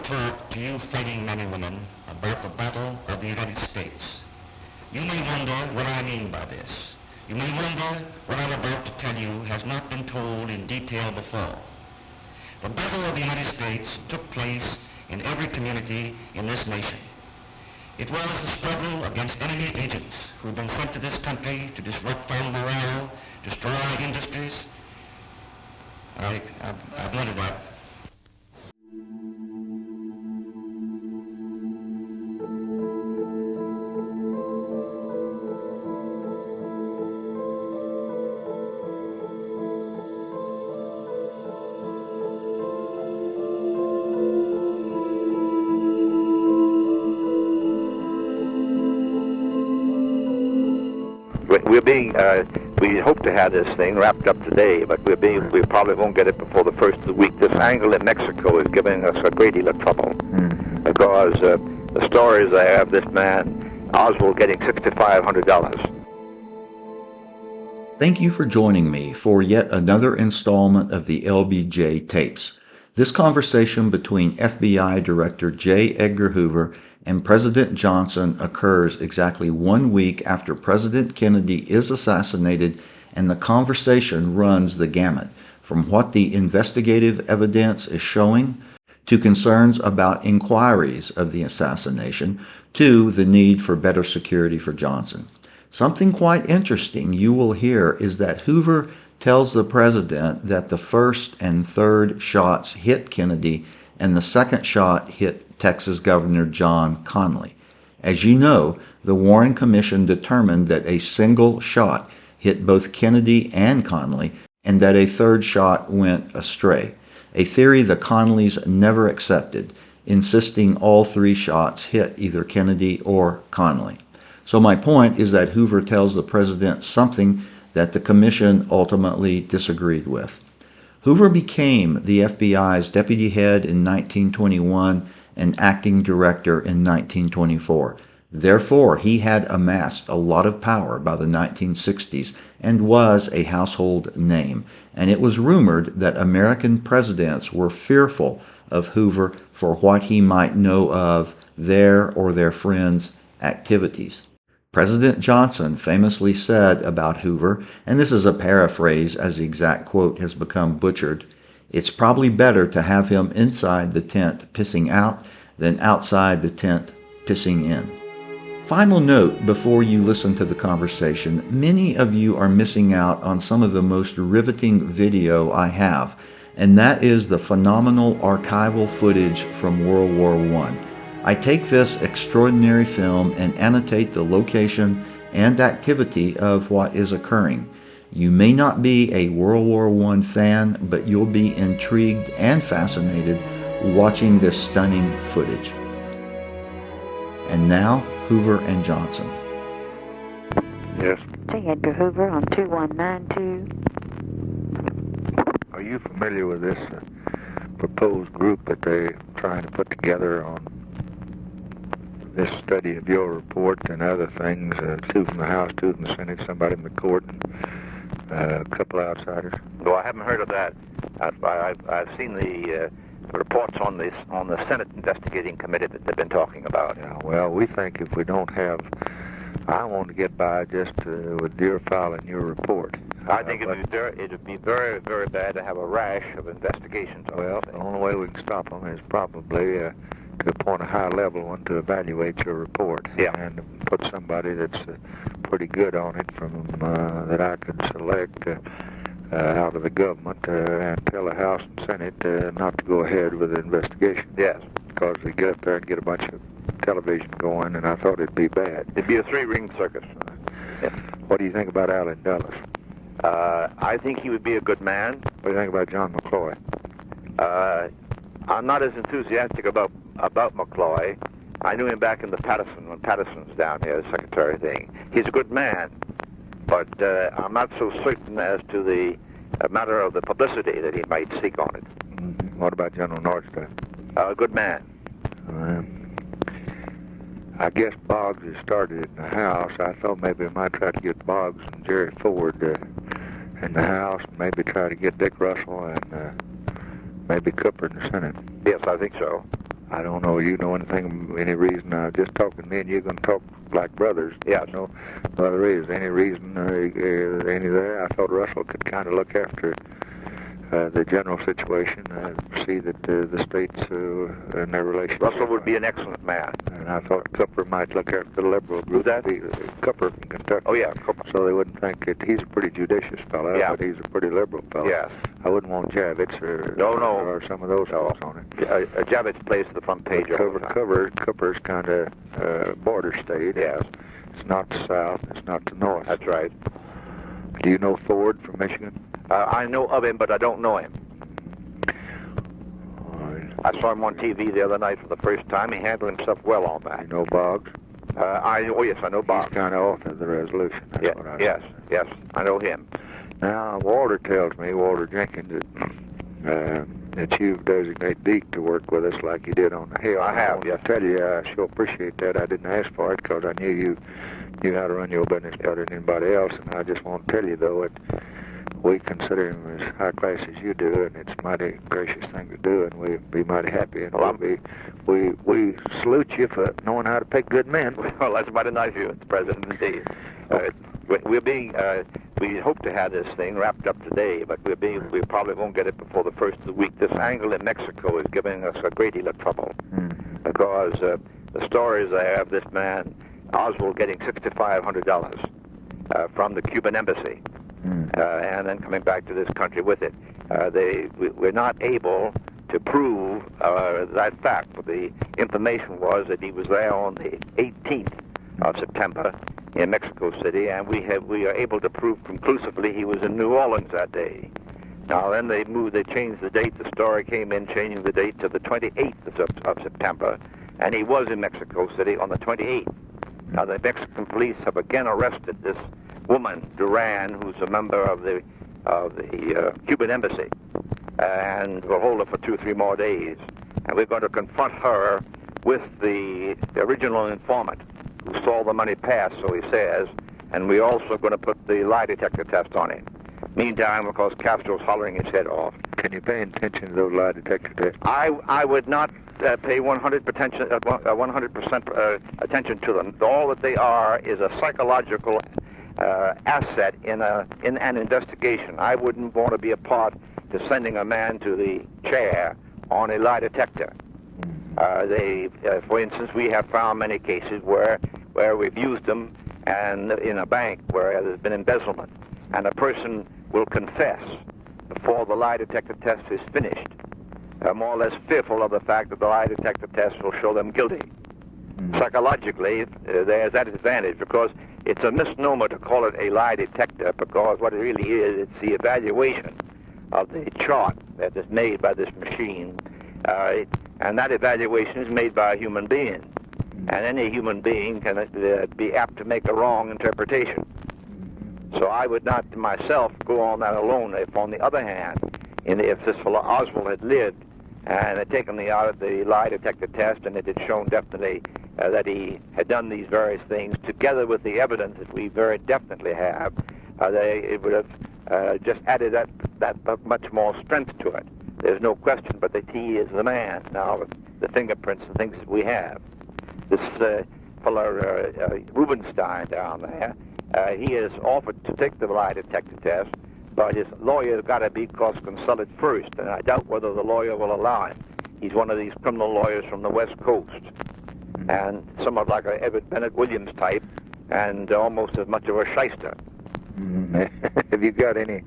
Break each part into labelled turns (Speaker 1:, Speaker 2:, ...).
Speaker 1: talk to you fighting men and women about the battle of the United States. You may wonder what I mean by this. You may wonder what I'm about to tell you has not been told in detail before. The Battle of the United States took place in every community in this nation. It was a struggle against enemy agents who had been sent to this country to disrupt our morale, destroy our industries. I blundered that.
Speaker 2: We hope to have this thing wrapped up today, but we probably won't get it before the first of the week. This angle in Mexico is giving us a great deal of trouble because the stories I have this man, Oswald, getting $6,500.
Speaker 3: Thank you for joining me for yet another installment of the LBJ tapes. This conversation between FBI Director J. Edgar Hoover and President Johnson occurs exactly 1 week after President Kennedy is assassinated, and the conversation runs the gamut from what the investigative evidence is showing to concerns about inquiries of the assassination to the need for better security for Johnson. Something quite interesting you will hear is that Hoover tells the president that the first and third shots hit Kennedy and the second shot hit Texas Governor John Connelly. As you know, the Warren Commission determined that a single shot hit both Kennedy and Connelly and that a third shot went astray, a theory the Connollys never accepted, insisting all three shots hit either Kennedy or Connelly. So my point is that Hoover tells the president something that the commission ultimately disagreed with. Hoover became the FBI's deputy head in 1921 and acting director in 1924. Therefore, he had amassed a lot of power by the 1960s and was a household name, and it was rumored that American presidents were fearful of Hoover for what he might know of their or their friends' activities. President Johnson famously said about Hoover, and this is a paraphrase as the exact quote has become butchered, "It's probably better to have him inside the tent pissing out than outside the tent pissing in." Final note before you listen to the conversation, many of you are missing out on some of the most riveting video I have, and that is the phenomenal archival footage from World War I. I take this extraordinary film and annotate the location and activity of what is occurring. You may not be a World War I fan, but you'll be intrigued and fascinated watching this stunning footage. And now, Hoover and Johnson.
Speaker 2: Yes.
Speaker 4: J. Edgar Hoover on 2192.
Speaker 2: Are you familiar with this proposed group that they're trying to put together on this study of your report and other things, 2 from the House, 2 from the Senate, somebody from the court, and a couple outsiders?
Speaker 5: No, I haven't heard of that. I've seen the reports on the Senate investigating committee that they've been talking about.
Speaker 2: Yeah, well, we think if we don't have, I want to get by just with your file and your report.
Speaker 5: I think it'd be very, very bad to have a rash of investigations.
Speaker 2: Well, the only way we can stop them is probably to appoint a high-level one to evaluate your report.
Speaker 5: Yeah.
Speaker 2: And put somebody that's pretty good on it from that I could select out of the government and tell the House and Senate not to go ahead with the investigation.
Speaker 5: Yes.
Speaker 2: Because they get up there and get a bunch of television going, and I thought it'd be bad.
Speaker 5: It'd be a 3-ring circus.
Speaker 2: Yes. What do you think about Allen Dulles?
Speaker 5: I think he would be a good man.
Speaker 2: What do you think about John McCloy?
Speaker 5: I'm not as enthusiastic about McCloy. I knew him back in the Patterson, when Patterson was down here, the secretary thing. He's a good man, but I'm not so certain as to the matter of the publicity that he might seek on it.
Speaker 2: Mm-hmm. What about General Nordstad?
Speaker 5: A good man.
Speaker 2: I guess Boggs has started in the House. I thought maybe I might try to get Boggs and Jerry Ford in the House, and maybe try to get Dick Russell and maybe Cooper in the Senate.
Speaker 5: Yes, I think so. I don't know. You know anything? Any reason? Just talking to me and you're going to talk like brothers.
Speaker 2: Yes.
Speaker 5: No other reason. Any reason? Any there? I thought Russell could kind of look after the general situation, see that the states and their relations.
Speaker 2: Russell would be an excellent man.
Speaker 5: And I thought Cooper might look after the liberal group.
Speaker 2: Who's that?
Speaker 5: Cooper from Kentucky.
Speaker 2: Oh, yeah, Cooper.
Speaker 5: So they wouldn't think that he's a pretty judicious fellow,
Speaker 2: Yeah.
Speaker 5: but he's a pretty liberal fellow.
Speaker 2: Yes.
Speaker 5: I wouldn't want Javits or some of those folks on it.
Speaker 2: Javits plays the front page.
Speaker 5: Cooper's kind of border state.
Speaker 2: Yes.
Speaker 5: It's not the South. It's not the North.
Speaker 2: That's right.
Speaker 5: Do you know Ford from Michigan?
Speaker 2: I know of him, but I don't know him. I saw him on TV the other night for the first time. He handled himself well on that.
Speaker 5: You know Boggs?
Speaker 2: Yes, I know Bob.
Speaker 5: He's kind of author of the resolution. That's what I know.
Speaker 2: Yes, I know him.
Speaker 5: Now, Walter tells me, Walter Jenkins, that you've designated Deke to work with us like you did on the Hill.
Speaker 2: I have, yes.
Speaker 5: I tell you, I sure appreciate that. I didn't ask for it because I knew you knew how to run your business better than anybody else, and I just want to tell you, though, that we consider him as high class as you do, and it's a mighty gracious thing to do, and we'd be mighty happy. And we salute you for knowing how to pick good men.
Speaker 2: Well, that's mighty nice of you, Mr. President, indeed. We hope to have this thing wrapped up today, but we probably won't get it before the first of the week. This angle in Mexico is giving us a great deal of trouble because the stories I have, this man Oswald getting $6,500 from the Cuban embassy. And then coming back to this country with it. We're not able to prove that fact, but the information was that he was there on the 18th of September in Mexico City, and we are able to prove conclusively he was in New Orleans that day. Now then they changed the date. The story came in changing the date to the 28th of September, and he was in Mexico City on the 28th. Now the Mexican police have again arrested this woman, Duran, who's a member of the Cuban embassy, and we'll hold her for 2 or 3 more days. And we're going to confront her with the original informant who saw the money pass, so he says, and we're also going to put the lie detector test on him. Meantime, of course, Castro's hollering his head off.
Speaker 5: Can you pay attention to those lie detector tests?
Speaker 2: I would not pay 100% attention to them. All that they are is a psychological asset in an investigation. I wouldn't want to be a part to sending a man to the chair on a lie detector. For instance, we have found many cases where we've used them, and in a bank where there's been embezzlement, and a person will confess before the lie detector test is finished, more or less fearful of the fact that the lie detector test will show them guilty. Psychologically, there's that advantage, because it's a misnomer to call it a lie detector, because what it really is, it's the evaluation of the chart that is made by this machine, and that evaluation is made by a human being, and any human being can be apt to make a wrong interpretation. So I would not myself go on that alone. If, on the other hand, if this fellow Oswald had lived and had taken the lie detector test, and it had shown definitely that he had done these various things, together with the evidence that we very definitely have, it would have just added that much more strength to it. There's no question, but that he is the man now with the fingerprints and things that we have. This fellow Rubenstein down there, he has offered to take the lie detector test, but his lawyer's got to be consulted first, and I doubt whether the lawyer will allow him. He's one of these criminal lawyers from the West Coast, and somewhat like a Everett Bennett Williams type, and almost as much of a shyster.
Speaker 5: Have you got any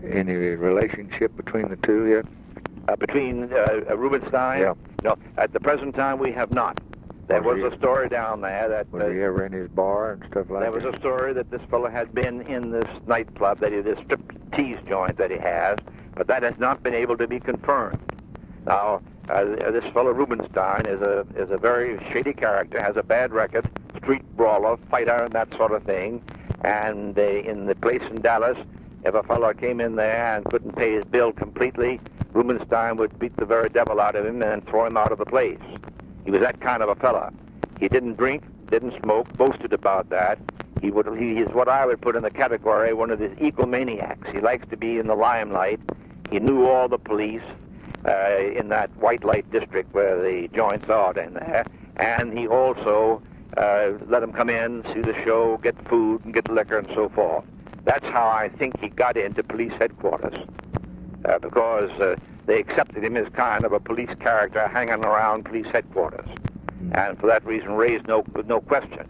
Speaker 5: relationship between the two yet?
Speaker 2: Between Rubenstein?
Speaker 5: Yeah.
Speaker 2: No, at the present time we have not. There was a story down there that...
Speaker 5: Was he ever in his bar and stuff like that?
Speaker 2: There was a story that this fellow had been in this nightclub, this strip-tease joint that he has, but that has not been able to be confirmed. Now, this fellow Rubenstein is a very shady character, has a bad record, street brawler, fighter, and that sort of thing. And in the place in Dallas, if a fellow came in there and couldn't pay his bill completely, Rubenstein would beat the very devil out of him and throw him out of the place. He was that kind of a fella. He didn't drink, didn't smoke, boasted about that. He is what I would put in the category one of these egomaniacs. He likes to be in the limelight. He knew all the police.
Speaker 5: in that white light district where the joints are in there, and he also let them come in, see the show, get food, and get liquor, and so forth. That's how I think he got into police headquarters, because they accepted him as kind of a police character hanging around police headquarters, and for that reason raised no question.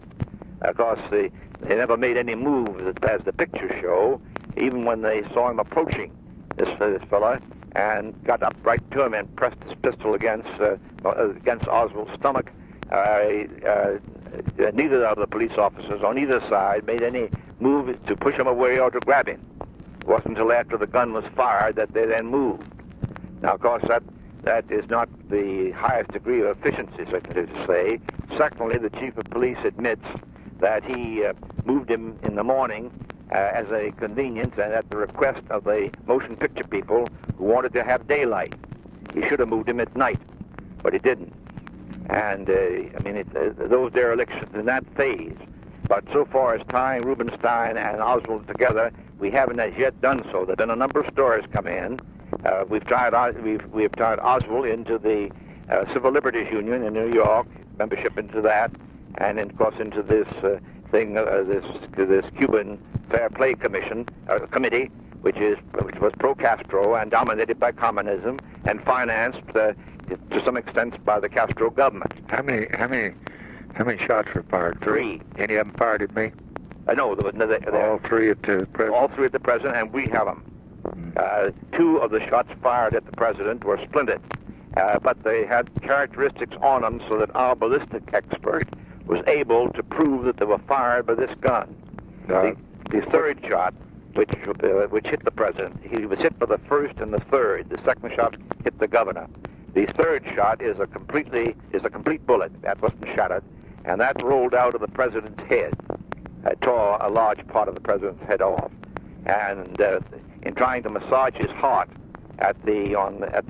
Speaker 5: Of course, they never made any moves as the pictures show, even when they saw him approaching this fella, and got up right to him and pressed his pistol against Oswald's stomach. Neither of the police officers on either side made any move to push him away or to grab him. It wasn't until after the gun was fired that they then moved. Now, of course, that is not the highest degree of efficiency, so to say. Secondly, the chief of police admits that he moved him in the morning as a convenience and at the request of the motion picture people who wanted to have daylight. He should have moved him at night, but he didn't. And, those derelictions in that phase. But so far as tying Rubenstein and Oswald together, we haven't as yet done so. There have been a number of stories come in. We've tied Oswald into the Civil Liberties Union in New York, membership into that, and of course into this this Cuban Fair Play Committee, which was pro-Castro and dominated by communism and financed to some extent by the Castro government.
Speaker 6: How many shots were fired?
Speaker 5: 3.
Speaker 6: Any of them fired at me?
Speaker 5: No, there was
Speaker 6: all 3 at the president.
Speaker 5: All 3 at the president, and we have them. 2 of the shots fired at the president were splintered, but they had characteristics on them so that our ballistic expert was able to prove that they were fired by this gun. The 3rd shot, which hit the president, he was hit by the 1st and the 3rd. The 2nd shot hit the governor. The 3rd shot is a complete bullet that wasn't shattered, and that rolled out of the president's head, tore a large part of the president's head off. And in trying to massage his heart at the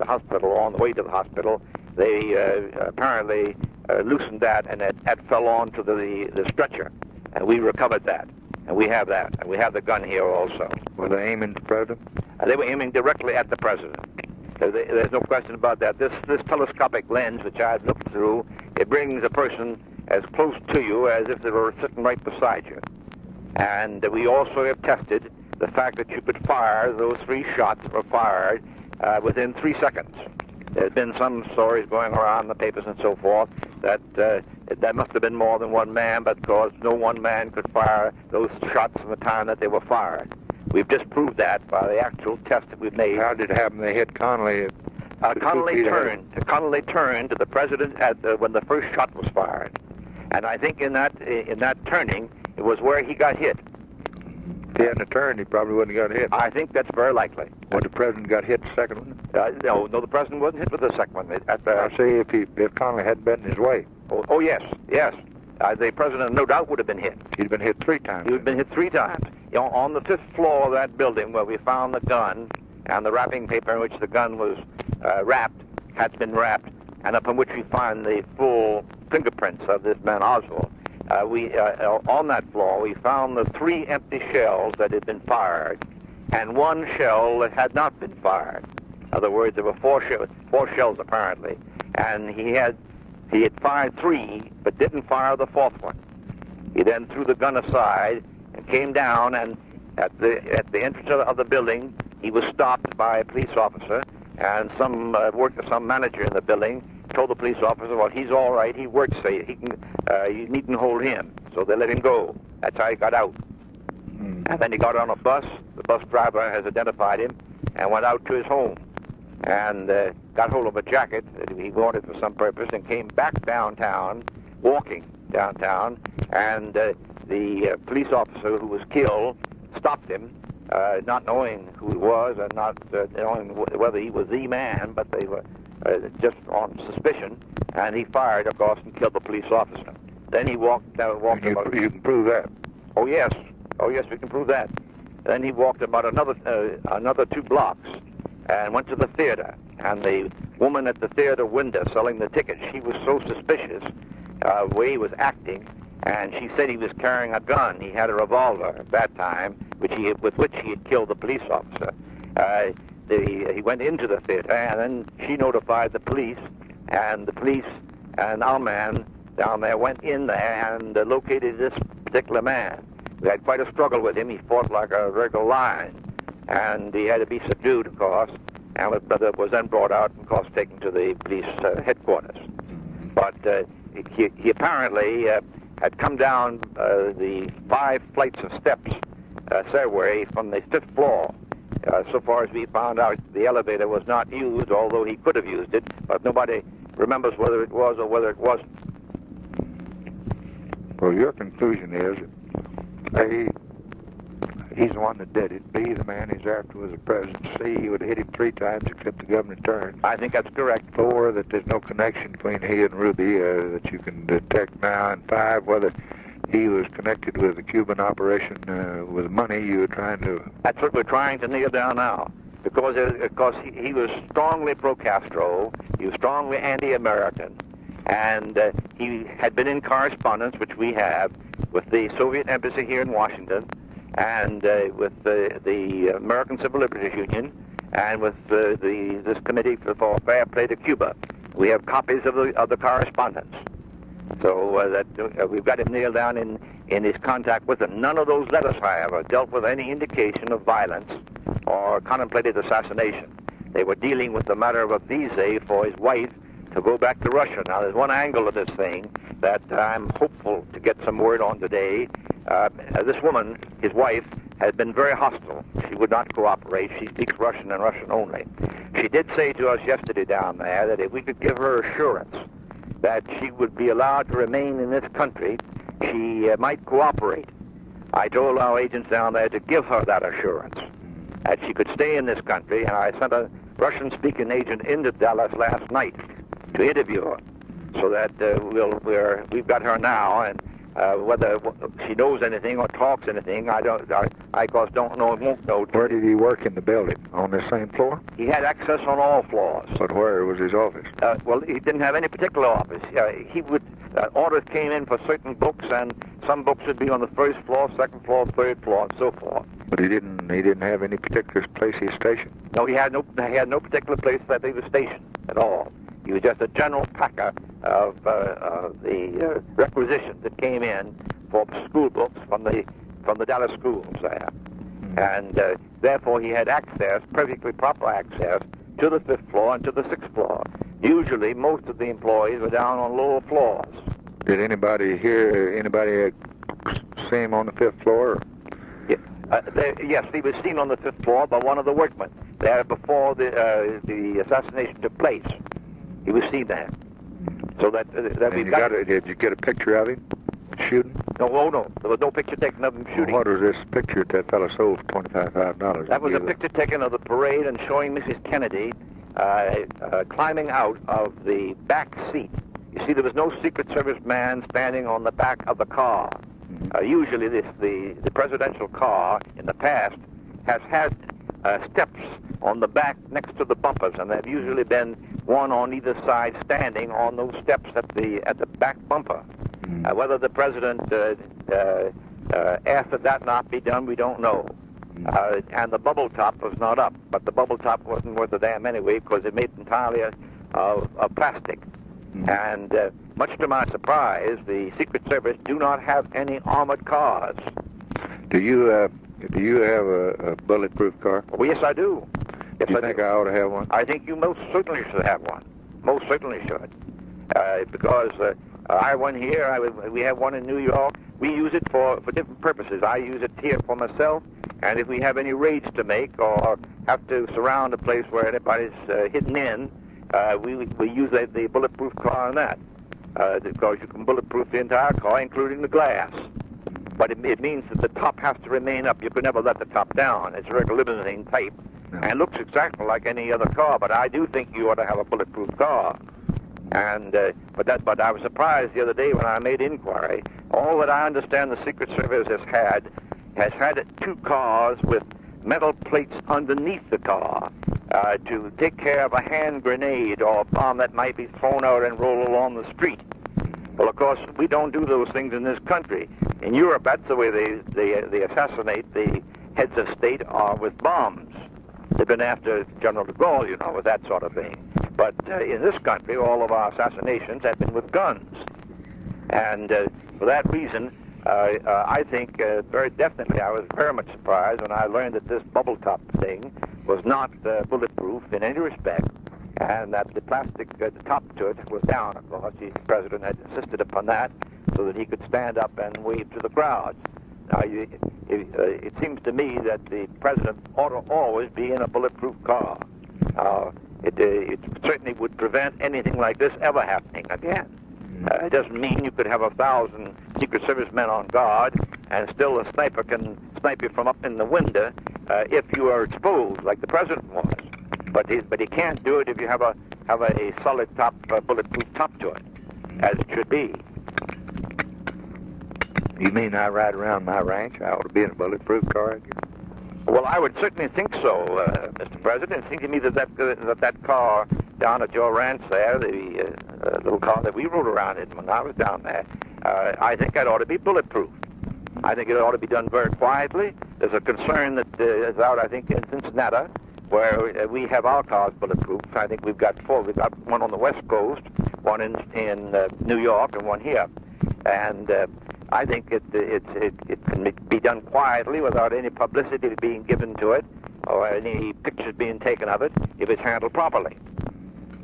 Speaker 5: hospital, or on the way to the hospital, they apparently loosened that, and that fell onto the stretcher, and we recovered that, and we have that, and we have the gun here also.
Speaker 6: Were they aiming at the president?
Speaker 5: They were aiming directly at the president. There's no question about that. This telescopic lens, which I've looked through, it brings a person as close to you as if they were sitting right beside you. And we also have tested the fact that you could fire, those 3 shots were fired within 3 seconds. There's been some stories going around in the papers and so forth that that must have been more than one man, because no one man could fire those shots in the time that they were fired. We've disproved that by the actual test that we've made.
Speaker 6: How did it happen? They hit Connelly.
Speaker 5: Connelly turned to the president when the 1st shot was fired, and I think in that turning, it was where he got hit.
Speaker 6: If he hadn't turned, he probably wouldn't have got hit.
Speaker 5: I think that's very likely.
Speaker 6: When the president got hit, the 2nd one?
Speaker 5: No, the president wasn't hit with the 2nd one.
Speaker 6: I say if Connelly hadn't been in his way.
Speaker 5: Oh yes. The president no doubt would have been hit.
Speaker 6: He'd been hit 3 times.
Speaker 5: He would have been hit 3 times. On the 5th floor of that building where we found the gun and the wrapping paper in which the gun was had been wrapped, and upon which we find the full fingerprints of this man Oswald. On that floor, we found the 3 empty shells that had been fired, and 1 shell that had not been fired. In other words, there were 4 shells apparently, and he had fired 3, but didn't fire the 4th one. He then threw the gun aside and came down, and at the entrance of the building, he was stopped by a police officer, and some manager in the building told the police officer, well, he's all right, he works, so you needn't hold him. So they let him go. That's how he got out. And then he got on a bus. The bus driver has identified him and went out to his home and got hold of a jacket that he wanted for some purpose and came back downtown, walking downtown, and the police officer who was killed stopped him, not knowing who he was and not knowing whether he was the man, but they were just on suspicion, and he fired, of course, and killed the police officer. Then he walked about...
Speaker 6: You can prove that?
Speaker 5: Oh, yes, we can prove that. Then he walked about another 2 blocks and went to the theater, and the woman at the theater window selling the tickets, she was so suspicious the way he was acting, and she said he was carrying a gun. He had a revolver at that time, with which he had killed the police officer. he went into the theater, and then she notified the police, and the police and our man down there went in there and located this particular man. We had quite a struggle with him. He fought like a regular lion, and he had to be subdued, of course, and was then brought out and, of course, taken to the police headquarters. But he apparently had come down the 5 flights of steps stairway from the 5th floor. So far as we found out, the elevator was not used, although he could have used it, but nobody remembers whether it was or whether it wasn't.
Speaker 6: Well, your conclusion is that A, he's the one that did it. B, the man he's after was the president. C, he would have hit him 3 times except the governor turned.
Speaker 5: I think that's correct.
Speaker 6: 4, that there's no connection between he and Ruby that you can detect now. And 5, whether he was connected with the Cuban operation with money you were trying to...
Speaker 5: That's what we're trying to nail down now. Because he was strongly pro-Castro, he was strongly anti-American, and he had been in correspondence, which we have, with the Soviet embassy here in Washington, and with the American Civil Liberties Union, and with this committee for fair play to Cuba. We have copies of the correspondence. So that we've got him nailed down in his contact with them. None of those letters, however, dealt with any indication of violence or contemplated assassination. They were dealing with the matter of a visa for his wife to go back to Russia. Now, there's one angle of this thing that I'm hopeful to get some word on today. This woman, his wife, has been very hostile. She would not cooperate. She speaks Russian and Russian only. She did say to us yesterday down there that if we could give her assurance that she would be allowed to remain in this country, she might cooperate. I told our agents down there to give her that assurance, that she could stay in this country, and I sent a Russian-speaking agent into Dallas last night to interview her, so that we've got her now, and whether she knows anything or talks anything, I of course don't know and won't know.
Speaker 6: Where did he work in the building? On the same floor?
Speaker 5: He had access on all floors.
Speaker 6: But where was his office?
Speaker 5: Well, he didn't have any particular office. He would orders came in for certain books, and some books would be on the 1st floor, 2nd floor, 3rd floor, and so forth.
Speaker 6: But he didn't have any particular place he was stationed?
Speaker 5: No, he had no particular place that he was stationed at all. He was just a general packer of the requisitions that came in for school books from the Dallas schools there. And therefore he had access, perfectly proper access, to the 5th floor and to the 6th floor. Usually most of the employees were down on lower floors.
Speaker 6: Did anybody see him on the 5th floor?
Speaker 5: Yes, he was seen on the 5th floor by one of the workmen there before the assassination took place. He was seen there. So that we've got...
Speaker 6: Did you get a picture of him shooting?
Speaker 5: No, there was no picture taken of him shooting.
Speaker 6: Well, what was this picture that fellow sold for $25?
Speaker 5: That was a picture taken of the parade and showing Mrs. Kennedy climbing out of the back seat. You see, there was no Secret Service man standing on the back of the car. Usually the presidential car in the past has had steps on the back next to the bumpers, and there have usually been one on either side standing on those steps at the back bumper. Whether the president asked that that not be done, we don't know. And the bubble top was not up, but the bubble top wasn't worth a damn anyway because it made entirely of plastic. And much to my surprise, the Secret Service do not have any armored cars.
Speaker 6: Do you have a bulletproof car?
Speaker 5: Well, yes, I do. Yes,
Speaker 6: Do you think I ought to have one?
Speaker 5: I think you most certainly should have one. Most certainly should. Because I have one here. We have one in New York. We use it for different purposes. I use it here for myself, and if we have any raids to make or have to surround a place where anybody's hidden in, we use the bulletproof car on that. Because you can bulletproof the entire car, including the glass. But it means that the top has to remain up. You can never let the top down. It's a regular limousine type. No. And it looks exactly like any other car, but I do think you ought to have a bulletproof car. And but I was surprised the other day when I made inquiry. All that I understand the Secret Service has had 2 cars with metal plates underneath the car to take care of a hand grenade or a bomb that might be thrown out and roll along the street. Well, of course, we don't do those things in this country. In Europe, that's the way they assassinate the heads of state with bombs. The They've been after General de Gaulle, you know, with that sort of thing. But in this country, all of our assassinations have been with guns. And for that reason, I think very definitely I was very much surprised when I learned that this bubble top thing was not bulletproof in any respect, and that the plastic, the top to it was down, of course. The president had insisted upon that so that he could stand up and wave to the crowd. Now, it seems to me that the president ought to always be in a bulletproof car. It certainly would prevent anything like this ever happening again. It doesn't mean you could have 1,000 Secret Service men on guard and still a sniper can snipe you from up in the window if you are exposed, like the president was. But he can't do it if you have a solid top, bulletproof top to it, as it should be.
Speaker 6: You mean I ride around my ranch, I ought to be in a bulletproof car?
Speaker 5: Well, I would certainly think so, Mr. President. It seems to me that car down at your ranch there, the little car that we rode around in when I was down there, I think that ought to be bulletproof. I think it ought to be done very quietly. There's a concern that is out, I think, in Cincinnati, where we have our cars bulletproof. I think we've got 4. We've got one on the West Coast, one in New York, and one here. And I think it can be done quietly without any publicity being given to it or any pictures being taken of it if it's handled properly.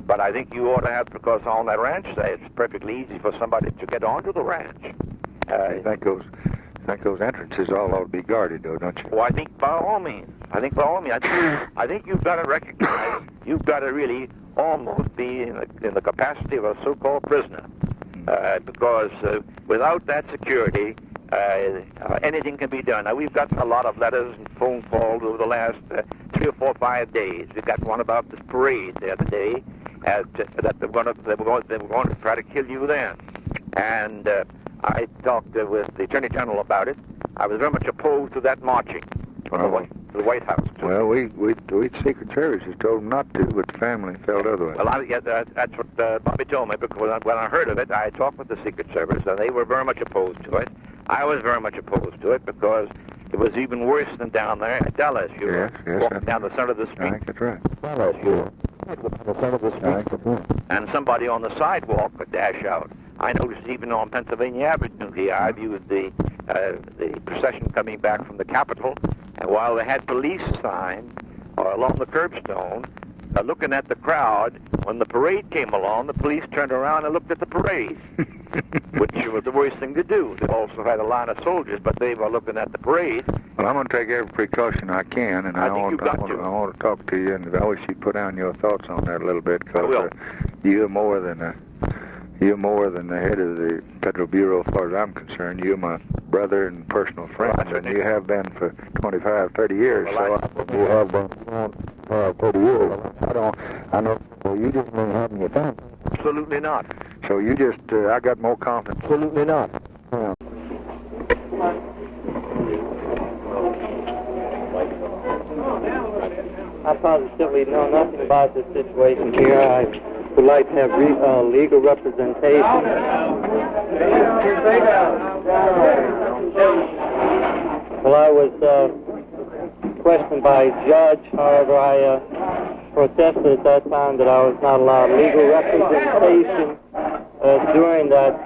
Speaker 5: But I think you ought to have, because on that ranch there, it's perfectly easy for somebody to get onto the ranch.
Speaker 6: I think those entrances all ought to be guarded, though, don't you?
Speaker 5: Well, I think by all means. I think you've got to recognize, you've got to really almost be in the capacity of a so-called prisoner. Because without that security, anything can be done. Now, we've got a lot of letters and phone calls over the last 3 or 4 or 5 days. We got one about this parade the other day, that they were going to try to kill you then. And I talked with the Attorney General about it. I was very much opposed to that marching to the White House.
Speaker 6: Well, we Secret Service has told them not to, but the family felt otherwise.
Speaker 5: Well, that's what Bobby told me, because when I heard of it, I talked with the Secret Service, and they were very much opposed to it. I was very much opposed to it, because it was even worse than down there at Dallas. You were walking down the center of the street.
Speaker 6: I think that's right.
Speaker 5: Dallas, you were the center of the street. And somebody on the sidewalk would dash out. I noticed even on Pennsylvania Avenue here, I viewed the procession coming back from the Capitol, and while they had police signs along the curbstone, looking at the crowd, when the parade came along, the police turned around and looked at the parade, which was the worst thing to do. They also had a line of soldiers, but they were looking at the parade.
Speaker 6: Well, I'm going to take every precaution I can, and I want to talk to you, and I wish you'd put down your thoughts on that a little bit, because you're more than the head of the Federal Bureau as far as I'm concerned. You're my brother and personal friend, and you have been for 25, 30 years.
Speaker 5: Well,
Speaker 6: so you have been for 30 years. I know. Well, you just may have your time.
Speaker 5: Absolutely not.
Speaker 6: So you just, I got more confidence.
Speaker 5: Absolutely not.
Speaker 6: Yeah.
Speaker 7: I positively know nothing about this situation here. I would like to have legal representation. Well, I was questioned by a judge. However, I protested at that time that I was not allowed legal representation during that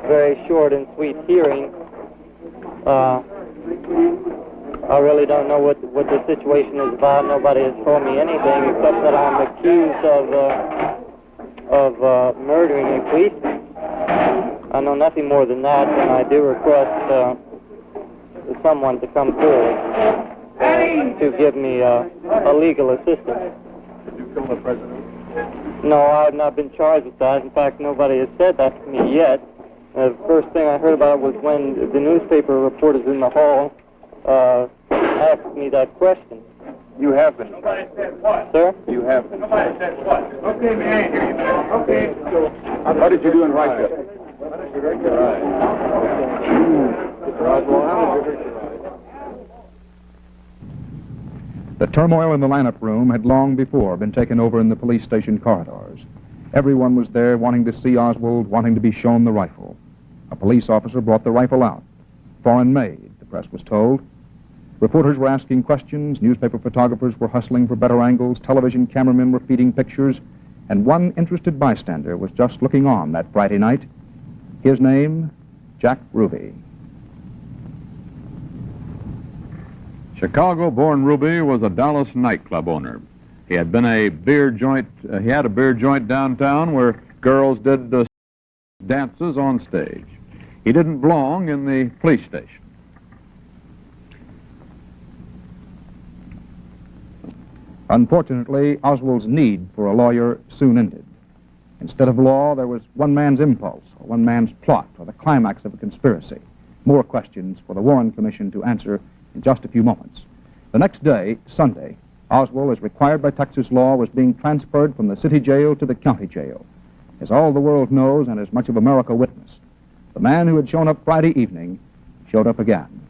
Speaker 7: very short and sweet hearing. I really don't know what the situation is about. Nobody has told me anything except that I'm accused of murdering a policeman. I know nothing more than that, and I do request someone to come forward to give me a legal assistance.
Speaker 8: Did you kill the president?
Speaker 7: No, I have not been charged with that. In fact, nobody has said that to me yet. The first thing I heard about was when the newspaper reporters in the hall asked me that question.
Speaker 8: You have been.
Speaker 7: Somebody said what? Sir?
Speaker 8: You have been.
Speaker 7: Somebody said what? Okay, man, I ain't hear you, man. Okay.
Speaker 8: How did you do in right there? How did you wreck your eye? Mr. Oswald, how did you wreck your eye?
Speaker 9: The turmoil in the lineup room had long before been taken over in the police station corridors. Everyone was there wanting to see Oswald, wanting to be shown the rifle. A police officer brought the rifle out. Foreign made, the press was told. Reporters were asking questions, newspaper photographers were hustling for better angles, television cameramen were feeding pictures, and one interested bystander was just looking on that Friday night. His name, Jack Ruby.
Speaker 10: Chicago-born Ruby was a Dallas nightclub owner. He had been a beer joint. He had a beer joint downtown where girls did dances on stage. He didn't belong in the police station.
Speaker 9: Unfortunately, Oswald's need for a lawyer soon ended. Instead of law, there was one man's impulse, or one man's plot, or the climax of a conspiracy. More questions for the Warren Commission to answer in just a few moments. The next day, Sunday, Oswald, as required by Texas law, was being transferred from the city jail to the county jail. As all the world knows and as much of America witnessed, the man who had shown up Friday evening showed up again.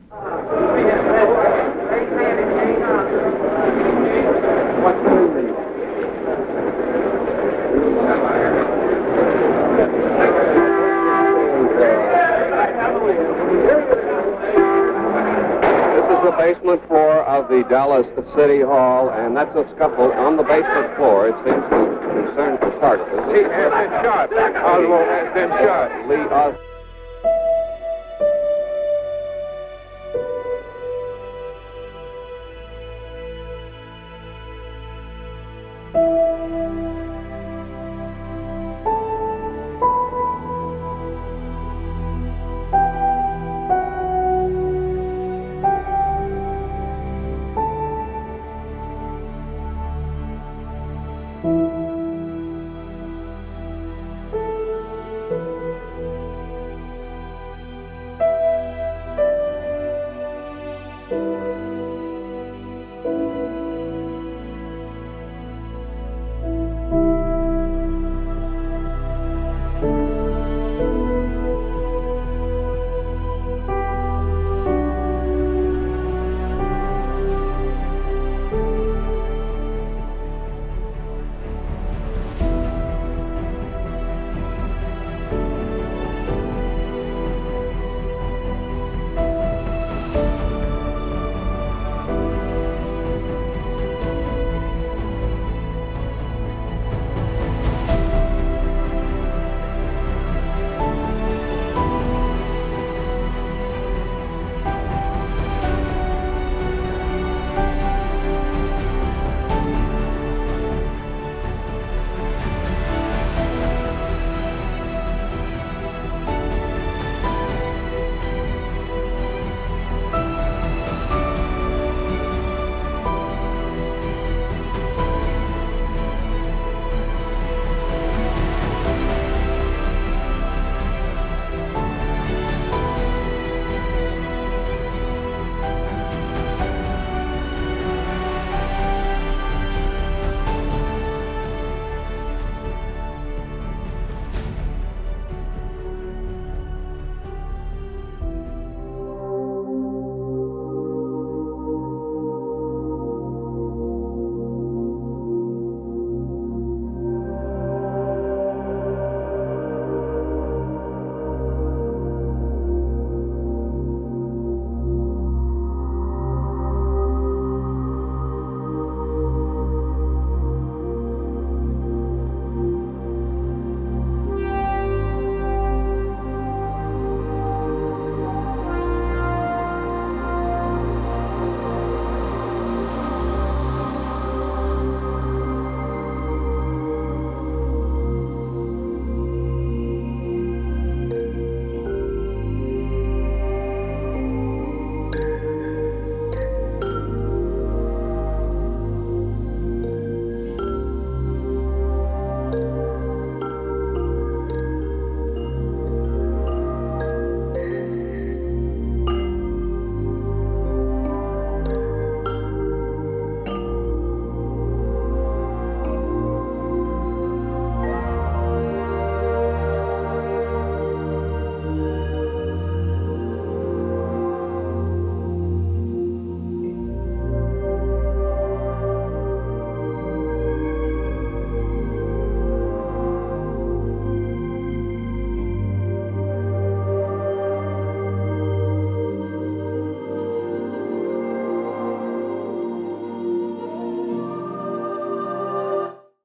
Speaker 11: Basement floor of the Dallas City Hall, and that's a scuffle on the basement floor. It seems to concern photographers.
Speaker 6: He has been shot. Oswald has been shot.
Speaker 11: Lee Oswald.